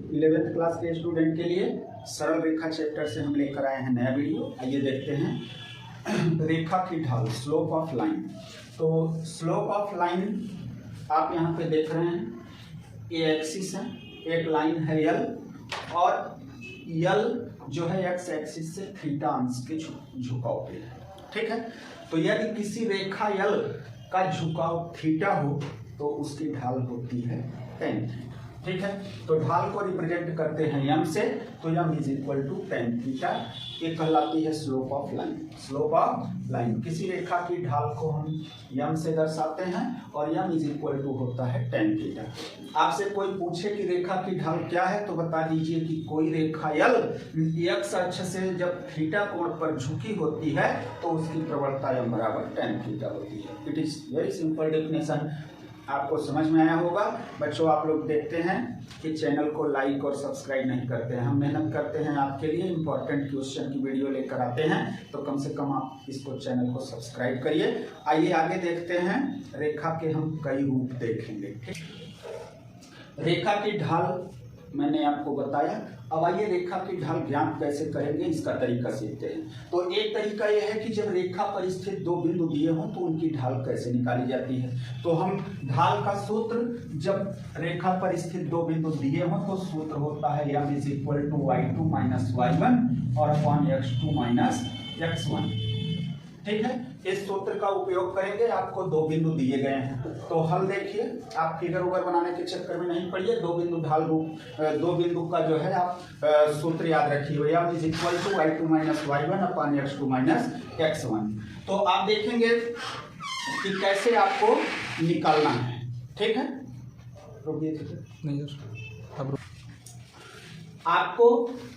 11th class के student के लिए सरल रेखा चैप्टर से हम लेकर आए हैं नया वीडियो। आइए देखते हैं रेखा की ढाल, स्लोप ऑफ लाइन। तो स्लोप ऑफ लाइन आप यहाँ पे देख रहे हैं, ये एक्सिस है, एक लाइन है यल, और यल जो है एक्स एक्सिस से थीटा अंश के झुकाव पे है। ठीक है, तो यदि किसी रेखा यल का झुकाव थीटा हो तो उसकी ढाल होती है tan थीटा। ठीक है, तो ढाल को रिप्रेजेंट करते हैं m से, तो m is equal to tan theta. ये कहलाती है slope of line. Slope of line, किसी रेखा की ढाल को हम m से दर्शाते हैं और m इज इक्वल टू होता है tan थीटा। आपसे कोई पूछे कि रेखा की ढाल क्या है तो बता दीजिए कि कोई रेखा यल x अक्ष से जब थीटा कोण पर झुकी होती है तो उसकी प्रवणता m बराबर tan थीटा होती है। It is very simple definition. आपको समझ में आया होगा। बच्चों, आप लोग देखते हैं कि चैनल को लाइक और सब्सक्राइब नहीं करते हैं। हम मेहनत करते हैं आपके लिए, इंपॉर्टेंट क्वेश्चन की वीडियो लेकर आते हैं, तो कम से कम आप इसको चैनल को सब्सक्राइब करिए। आइए आगे देखते हैं, रेखा के हम कई रूप देखेंगे। रेखा की ढाल मैंने आपको बताया। अब आइए रेखा की ढाल ज्ञात कैसे करेंगे, इसका तरीका सीखते हैं। तो एक तरीका यह है कि जब रेखा पर स्थित दो बिंदु दिए हों तो उनकी ढाल कैसे निकाली जाती है। तो हम ढाल का सूत्र, जब रेखा पर स्थित दो बिंदु दिए हों तो सूत्र होता है m is equal to y2 minus y1 और अपॉन x2 माइनस x1। ठीक है, इस सूत्र का उपयोग करेंगे। आपको दो बिंदु दिए गए हैं, तो हल देखिए। आप फिगर उगर बनाने के चक्कर में नहीं पड़िए। दो बिंदु ढाल रूप, दो बिंदु का जो है आप सूत्र याद रखिए, m is equal to y2 minus y1 upon x2 minus x1। तो आप देखेंगे कि कैसे आपको निकालना है। ठीक है, नहीं आपको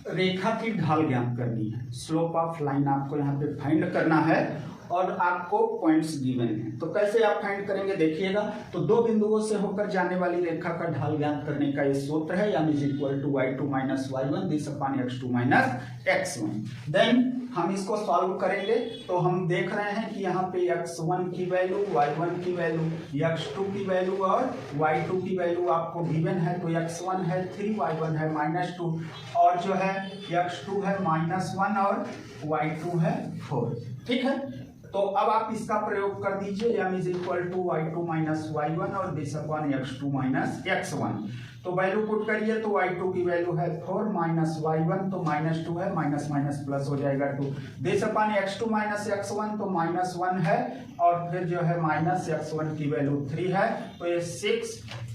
रेखा की ढाल ज्ञात करनी है, स्लोप ऑफ लाइन आपको यहाँ पे फाइंड करना है और आपको पॉइंट्स गिवन हैं। तो कैसे आप फाइंड करेंगे देखिएगा। तो दो बिंदुओं से होकर जाने वाली रेखा का ढाल ज्ञात करने का ये सूत्र है, m is equal to y2 minus y1 this upon x2 minus x1। Then हम इसको सॉल्व करेंगे। तो हम देख रहे हैं कि यहाँ पे x1 की वैल्यू, y1 की वैल्यू, x2 की वैल्यू और y2 की वैल्यू आपको गिवन है। तो x1 है 3, y1 है -2 और जो है x2 है -1 और y2 है 4। ठीक है, तो अब आप इसका प्रयोग कर दीजिए, m is equal to y2 minus y1 और this upon x2 minus x1। तो वैल्यू पुट करिए, तो y2 की वैल्यू है 4 माइनस y1 तो -2 है, माइनस माइनस प्लस हो जाएगा 2, this upon x2 minus x1 तो -1 है और फिर जो है माइनस x1 की वैल्यू 3 है, तो ये 6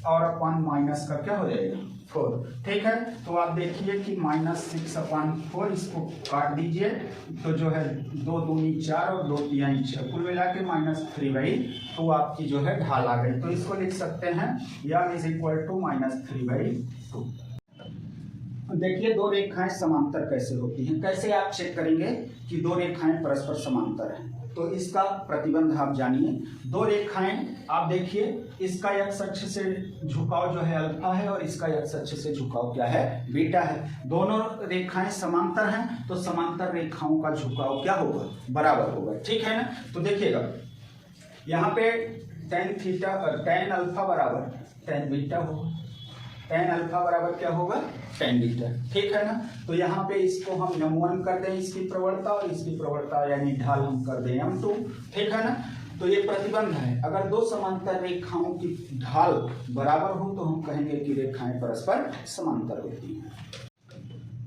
और अपॉन माइनस का क्या हो जाएगा 4। ठीक है, तो आप देखिए कि -6 अपॉन 4, इसको काट दीजिए तो जो है 2 दूनी 4 और 2 तिहाई 6, कुल मिला के -3/2 आपकी जो है ढाल आ गई। तो इसको लिख सकते हैं m इज इक्वल टू -3/2। देखिए दो रेखाएं समांतर कैसे होती हैं, कैसे आप चेक करेंगे कि दो रेखाएं परस्पर समांतर हैं। तो इसका प्रतिबंध आप जानिए। दो रेखाएं आप देखिए, इसका x अक्ष से झुकाव जो है अल्फा है और इसका x अक्ष से झुकाव क्या है, बीटा है। दोनों रेखाएं समांतर हैं, तो समांतर रेखाओं का झुकाव क्या होगा, बराबर होगा। ठीक है ना, तो देखिएगा यहाँ पे tan थीटा और tan अल्फा बराबर tan बीटा होगा, tan अल्फा बराबर क्या होगा, tan बीटा। ठीक है ना, तो यहाँ पे इसको हम m1 कर दें, इसकी प्रवणता, और इसकी प्रवणता यानी ढाल हम कर दें m2। ठीक है ना, तो ये प्रतिबंध है। अगर दो समांतर रेखाओं की ढाल बराबर हो तो हम कहेंगे कि रेखाएं परस्पर समांतर होती हैं।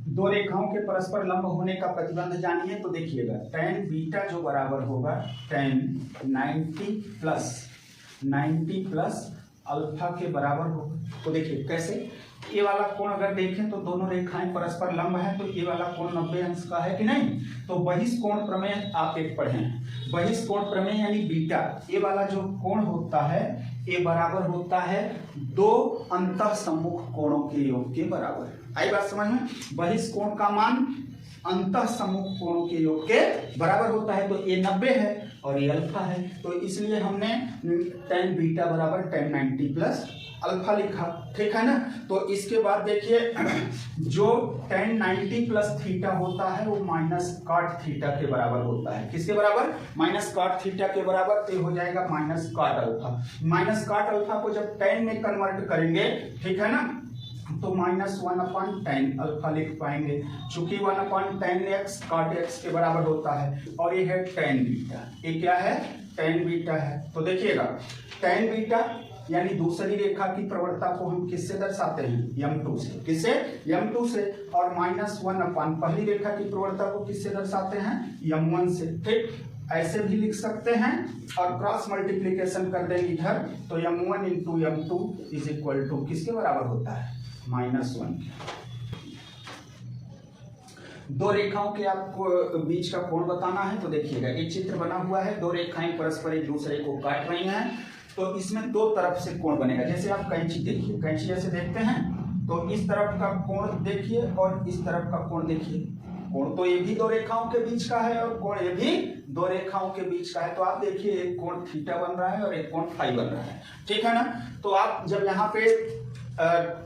दो रेखाओं के परस्पर लंब होने का प्रतिबंध जानिए। तो देखिएगा tan बीटा जो बराबर होगा tan 90 प्लस अल्फा के बराबर होगा। तो देखिए कैसे, ये वाला कोण अगर देखें तो दोनों रेखाएं परस्पर लंब है, तो ये वाला कोण 90 अंश का है कि नहीं। तो बहिष्कोण प्रमेय आप एक पढ़े हैं, बहिष्कोण प्रमेय यानी बीटा, ये वाला जो कोण होता है ये बराबर होता है दो अंतः सम्मुख कोणों के योग के बराबर। आई बात समझ में, बहिष्कोण का मान अंतः सम्मुख कोणों के योग के बराबर होता है। तो ये 90 है और ये अल्फा है, तो इसलिए हमने tan बीटा बराबर tan 90 प्लस अल्फा लिखा। ठीक है ना, तो इसके बाद देखिए जो tan 90 प्लस थीटा होता है वो माइनस cot थीटा के बराबर होता है। किसके बराबर, माइनस cot थीटा के बराबर। तो हो जाएगा minus cot alpha. Minus cot alpha को जब tan में कन्वर्ट करेंगे, ठीक है ना, तो -1/10 अल्फा लिख पाएंगे, चूंकि 1/10x cot x के बराबर होता है, और ये है tan बीटा। ये क्या है? tan बीटा है। तो देखिएगा tan बीटा यानी दूसरी रेखा की प्रवणता को हम किससे दर्शाते हैं? m2 से। किससे? m2 से। और -1 पहली रेखा की प्रवणता को किससे दर्शाते हैं? m1 से। ठीक, ऐसे भी लिख सकते हैं और क्रॉस मल्टीप्लीकेशन कर देंगे इधर, तो m1 into m2 is equal to किसके बराबर होता है? -1। दो रेखाओं के आपको बीच का कोण बताना है। तो देखिएगा एक चित्र बना हुआ है, दो रेखाएं परस्पर एक दूसरे को काट रही हैं, तो इसमें दो तरफ से कोण बनेगा। जैसे आप कैंची देखिए, कैंची जैसे देखते हैं, तो इस तरफ का कोण देखिए और इस तरफ का कोण देखिए। कोण तो ये भी दो रेखाओं के बीच का है और कोण ये भी दो रेखाओं के बीच का है। तो आप देखिए एक कोण थीटा बन रहा है और एक कोण फाई बन रहा है, ठीक है ना। तो आप जब यहाँ पे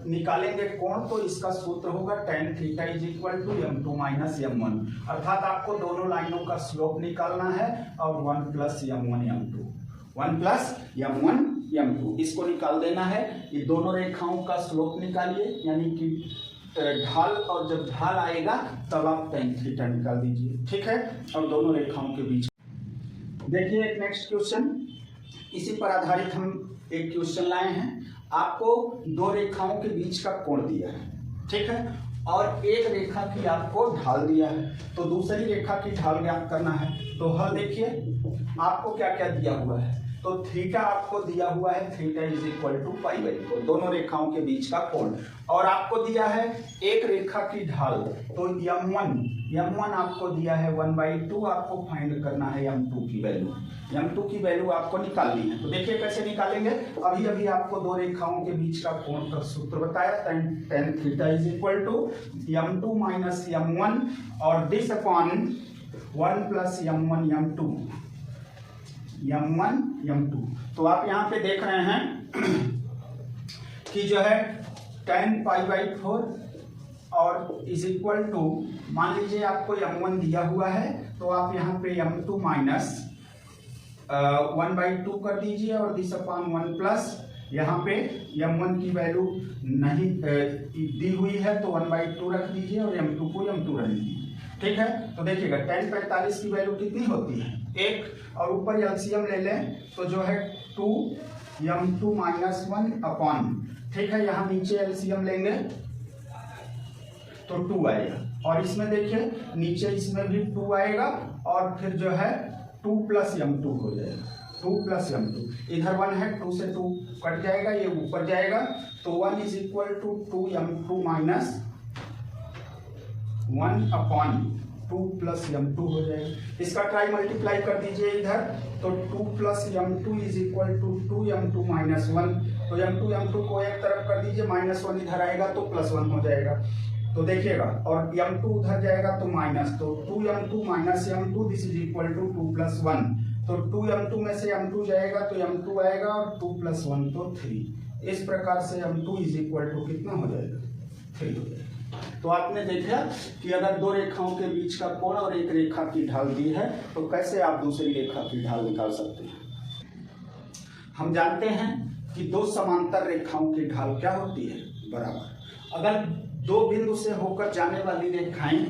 निकालेंगे कोण, तो इसका सूत्र होगा tan theta is equal to m2 minus m1, अर्थात आपको दोनों लाइनों का स्लोप निकालना है और 1 plus m1 m2, 1 plus m1 m2 इसको निकाल देना है। ये दोनों रेखाओं का स्लोप निकालिए, यानी कि ढाल, और जब ढाल आएगा तब आप tan थीटा निकाल दीजिए, ठीक है। और दोनों रेखाओं के बीच देखिए एक नेक्स्ट क्वेश्चन, इसी पर आधारित हम एक क्वेश्चन लाए हैं। आपको दो रेखाओं के बीच का कोण दिया है, ठीक है, और एक रेखा की आपको ढाल दिया है, तो दूसरी रेखा की ढाल ज्ञात करना है। तो हल देखिए आपको क्या क्या दिया हुआ है। तो थीटा आपको दिया हुआ है, थीटा इज इक्वल टू π/4, दोनों रेखाओं के बीच का कोण। और आपको दिया है एक रेखा की ढाल, तो m1 आपको दिया है 1/2, आपको फाइंड करना है m2 की वैल्यू। m2 की वैल्यू आपको निकालनी है। तो देखिए कैसे निकालेंगे। अभी आपको दो रेखाओं के बीच का कोण का सूत्र बताया, tan theta is equal to m2 minus m1 और this upon 1 plus m1 m2। तो आप यहाँ पे देख रहे हैं कि जो है tan π/4 और इज इक्वल टू, मान लीजिए आपको m1 दिया हुआ है, तो आप यहाँ पे m2 माइनस 1/2 कर दीजिए और दिस अपॉन 1 प्लस, यहाँ पे m1 की वैल्यू नहीं दी हुई है तो 1/2 रख दीजिए और m2 को m2 रख दीजिए, ठीक है। तो देखिएगा tan 45 की वैल्यू कितनी होती है? 1, और ऊपर एलसीएम ले लें तो जो है 2m2 माइनस 1 अपॉन, ठीक है, यहाँ नीचे एलसीएम लेंगे तो 2 आएगा, और इसमें देखिए नीचे इसमें भी 2 आएगा, और फिर जो है 2 प्लस m2 हो जाएगा, 2 प्लस m2, इधर 1 है, 2 से 2 कट जाएगा, ये ऊपर जाएगा, तो 1 is equal to 2m2 minus 1 upon 2 plus m2 हो जाएगा। इसका ट्राई मल्टीप्लाई कर दीजिए इधर, तो 2 plus m2 is equal to 2m2 minus 1, तो m2 को एक तरफ कर दीजिए, -1 इधर आएगा तो +1 हो जाएगा। तो देखिएगा, और m2 उधर जाएगा तो माइनस, तो 2m2 minus m2 this is equal to 2 plus 1, तो 2m2 में से m2 जाएगा तो m2 आएगा, और 2 प्लस 1 तो 3। इस प्रकार से m2 इज इक्वल टू कितना हो जाएगा? 3 हो जाएगा। तो आपने देखा कि अगर दो रेखाओं के बीच का कोण और एक रेखा की ढाल दी है, तो कैसे आप दूसरी रेखा की ढाल निकाल सकते हैं। हम जानते हैं कि दो समांतर रेखाओं की ढाल क्या होती है? बराबर। अगर दो बिंदु से होकर जाने वाली रेखाएं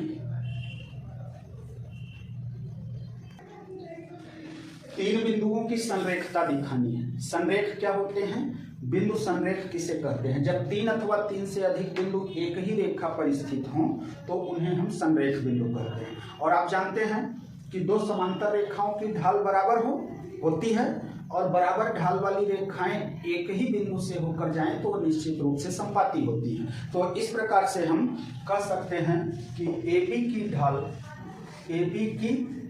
तीन बिंदुओं की संरेखता दिखानी है। संरेख क्या होते हैं? बिंदु संरेख किसे कहते हैं? जब 3 अथवा 3 से अधिक बिंदु एक ही रेखा पर स्थित हों तो उन्हें हम संरेख बिंदु कहते हैं। और आप जानते हैं कि दो समांतर रेखाओं की ढाल बराबर होती है, और बराबर ढाल वाली रेखाएं एक ही बिंदु से होकर जाएं तो निश्चित रूप से संपाती होती हैं। तो इस प्रकार से हम कह सकते हैं कि AB की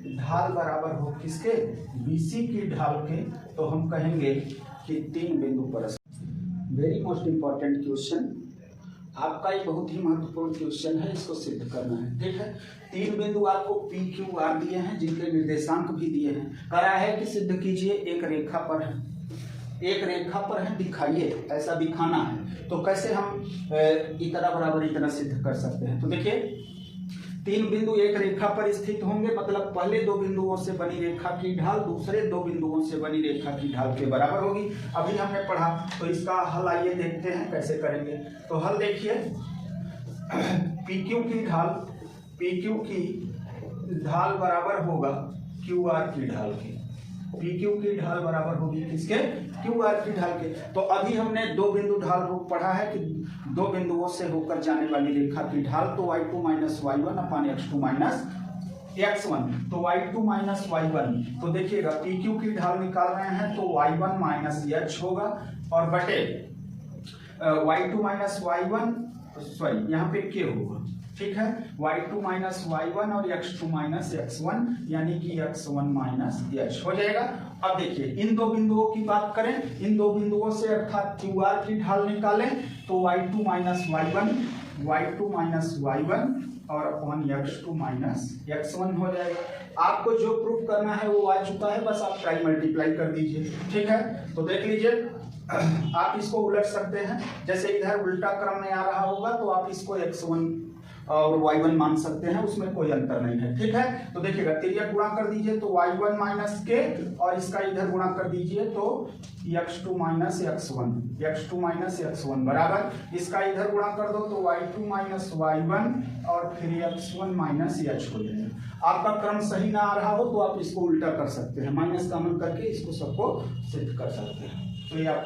ढाल बराबर हो किसके? BC की ढाल के। तो हम कहेंगे कि तीन बिंदु परस्पर। वेरी मोस्ट इंपॉर्टेंट क्वेश्चन, आपका ये बहुत ही महत्वपूर्ण क्वेश्चन है, इसको सिद्ध करना है, ठीक है। तीन बिंदु आपको PQR दिए हैं, जिनके निर्देशांक भी दिए हैं। करा है कि सिद्ध कीजिए, एक रेखा पर है, दिखाइए, ऐसा दिखाना है। तो कैसे हम इतना बराबर इतना सिद्ध कर सकते हैं? तो देखिए तीन बिंदु एक रेखा पर स्थित होंगे, मतलब पहले दो बिंदुओं से बनी रेखा की ढाल दूसरे दो बिंदुओं से बनी रेखा की ढाल के बराबर होगी। अभी हमने पढ़ा, तो इसका हल आइए देखते हैं कैसे करेंगे। तो हल देखिए, PQ की ढाल बराबर होगा QR की ढाल के। PQ की ढाल बराबर होगी किसके? QR की ढाल के। तो अभी हमने दो बिंदु ढाल रूप पढ़ा है कि दो बिंदुओं से होकर जाने वाली रेखा की ढाल, तो y2 माइनस y1 अपान x2 माइनस x1। तो y2 माइनस y1, तो देखिएगा PQ की ढाल निकाल रहे हैं तो y1 माइनस h होगा और बटे y2 माइनस y1, सॉरी यहाँ पे k होगा, ठीक है, y2 माइनस y1 और x2 माइनस x1, यानी कि x1 माइनस h हो जाएगा। अब देखिए इन दो बिंदुओं की बात करें, इन दो बिंदुओं से अर्थात QR की ढाल निकालें तो y2 माइनस y1 और अपॉन x2 माइनस x1 हो जाएगा। आपको जो प्रूफ करना है वो आ चुका है, बस आप ट्राई मल्टीप्लाई कर दीजिए, ठीक है। तो देख लीजिए, आप इसको उलट सकते हैं, जैसे इधर उल्टा क्रम में आ रहा होगा तो आप इसको x1 और y1 मान सकते हैं, उसमें कोई अंतर नहीं है, ठीक है। तो देखिएगा तिर्यक गुणा कर दीजिए तो y1 माइनस k और इसका इधर गुणा कर दीजिए तो x2 माइनस x1 बराबर, इसका इधर गुणा कर दो तो y2 माइनस y1 और फिर x1 माइनस h हो जाएगा। आपका क्रम सही ना आ रहा हो तो आप इसको उल्टा कर सकते हैं, माइनस कॉमन करके इसको सबको सिद्ध कर सकते हैं। तो ये आपको